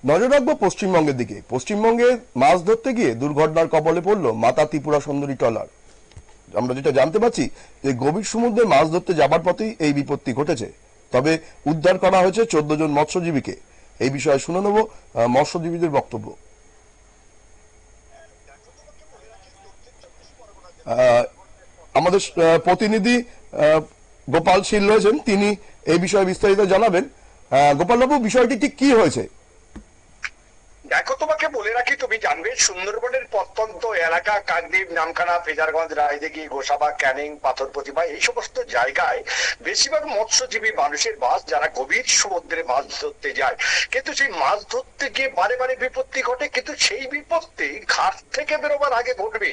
নজর রাখবো পশ্চিমবঙ্গের দিকে। পশ্চিমবঙ্গে মাছ ধরতে গিয়ে দুর্ঘটনার কবলে পড়ল মাতা ত্রিপুরা সুন্দরী ট্রলার। আমরা যেটা জানতে পারছি যে গভীর সমুদ্রে মাছ ধরতে যাবার পথেই এই বিপত্তি ঘটেছে। তবে উদ্ধার করা হয়েছে 14 জন মৎস্যজীবীকে। এই বিষয়ে শুনে নেব মৎস্যজীবীদের বক্তব্য। আমাদের প্রতিনিধি গোপাল শীল রয়েছেন, তিনি এই বিষয়ে বিস্তারিত জানাবেন। গোপালবাবু, বিষয়টি ঠিক কি হয়েছে? দেখো, তোমাকে বলে রাখি, তুমি জানবে সুন্দরবনের প্রত্যন্ত এলাকা কাকদ্বীপ, নামখানা, ফেজারগঞ্জ, রায়দিঘি, গোসাবা, ক্যানিং, পাথর প্রতিভা এই সমস্ত জায়গায় বেশিরভাগ মৎস্যজীবী মানুষের বাস, যারা গভীর সমুদ্রে মাছ ধরতে যায়। কিন্তু সেই মাছ ধরতে গিয়ে বারে বারে বিপত্তি ঘটে, কিন্তু সেই বিপত্তি ঘাট থেকে বেরোবার আগে ঘটবে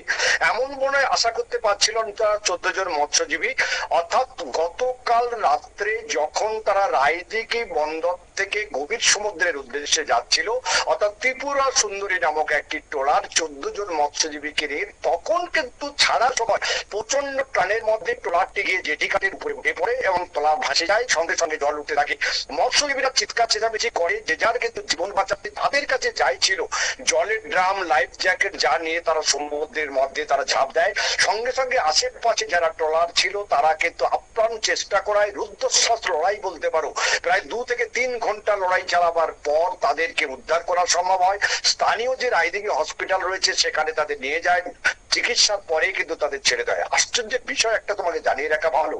এমন মনে হয় আশা করতে পারছিলেন তারা 14 জন মৎস্যজীবী। অর্থাৎ গতকাল রাত্রে যখন তারা রায়দিঘি বন্দর থেকে গভীর সমুদ্রের উদ্দেশ্যে যাচ্ছিল, অর্থাৎ ত্রিপুরা সুন্দরী নামক একটি ট্রলার 14 জন মৎস্যজীবীকে নিয়ে, তখন কিন্তু ছাড়ার সময় প্রচন্ড টানের মধ্যে ট্রলারটি গিয়ে জেটি ঘাটের উপরে উঠে পড়ে এবং ট্রলার ভাসে যায়, সঙ্গে সঙ্গে জল উঠতে থাকে। মৎস্যজীবীরা চিৎকার চেঁচামেচি করে, যে যার কিন্তু জীবন বাঁচাতে তাদের কাছে যাই ছিল জলের ড্রাম, লাইফ জ্যাকেট যা নিয়ে তারা সমুদ্রের মধ্যে তারা ঝাঁপ দেয়। সঙ্গে সঙ্গে আশেপাশে যারা ট্রলার ছিল তারা কিন্তু আপ্রাণ চেষ্টা করায়, রুদ্ধশ্বাস লড়াই বলতে পারো, প্রায় 2 থেকে 3 ঘন্টা লড়াই চালাবার পর তাদেরকে উদ্ধার করা সম্ভব হয়। স্থানীয় যে রায়দিঘি হসপিটাল রয়েছে সেখানে তাদের নিয়ে যায়, চিকিৎসার পরে কিন্তু তাদের ছেড়ে দেয়। আশ্চর্যের বিষয় একটা তোমাকে জানিয়ে রাখা ভালো,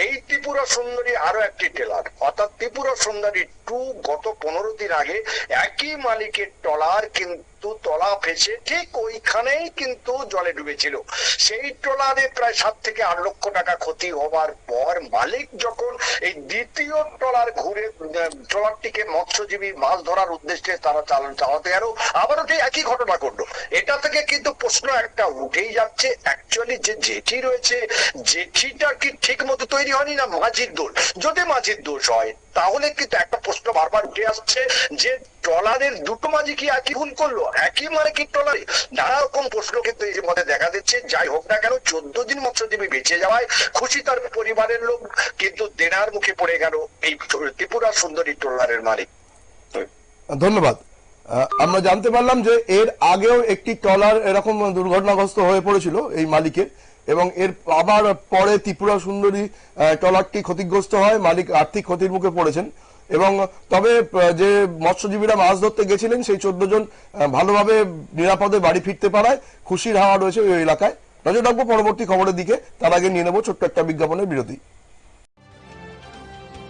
এই ত্রিপুরা সুন্দরী আরো একটি ট্রলার, অর্থাৎ ত্রিপুরা সুন্দরী 2 গত 15 দিন আগে একই মালিকের ট্রলার কিন্তু তলা ফেসে ঠিক ওইখানেই কিন্তু জলে ডুবেছিল। সেই ট্রলারে প্রায় 7 থেকে 8 লক্ষ টাকা ক্ষতি হবার পর মালিক যখন এই দ্বিতীয় ট্রলার ঘুরে ট্রলারটিকে মৎস্যজীবী মাছ ধরার উদ্দেশ্যে তারা চালাতে গেল, আবারও ঠিক একই ঘটনা ঘটলো। এটা থেকে কিন্তু প্রশ্ন একটা উঠেই যাচ্ছে, অ্যাকচুয়ালি যে জেটি রয়েছে, জেটিটা কি ঠিক মতো তৈরি হয়নি, না মাঝির দোষ? যদি মাঝির দোষ হয় তাহলে কিন্তু একটা প্রশ্ন বারবার উঠে আসছে যে ট্রলারের দুটো মাঝি কি একই ভুল করলো, একই মানে কি ট্রলারে? নানা রকম প্রশ্ন কিন্তু এর মধ্যে দেখা দিচ্ছে। যাই হোক না কেন, 14 দিন মৎস্যজীবী বেঁচে যাওয়ায় খুশি তার পরিবারের লোক, কিন্তু দেনার মুখে পড়ে গেল এই ত্রিপুরা সুন্দরী ট্রলারের মালিক। ধন্যবাদ। আমরা জানতে পারলাম যে এর আগেও একটি ট্রলার এরকম দুর্ঘটনাগ্রস্ত হয়ে পড়েছিল এই মালিকের, এবং এর আবার পরে ত্রিপুরা সুন্দরী ট্রলারটি ক্ষতিগ্রস্ত হয়, মালিক আর্থিক ক্ষতির মুখে পড়েছেন। এবং তবে যে মৎস্যজীবীরা মাছ ধরতে গেছিলেন সেই 14 জন ভালোভাবে নিরাপদে বাড়ি ফিরতে পারায় খুশির হাওয়া রয়েছে ওই এলাকায়। নজর রাখবো পরবর্তী খবরের দিকে। তার আগে নিয়ে নেবো ছোট্ট একটা বিজ্ঞাপনের বিরতি।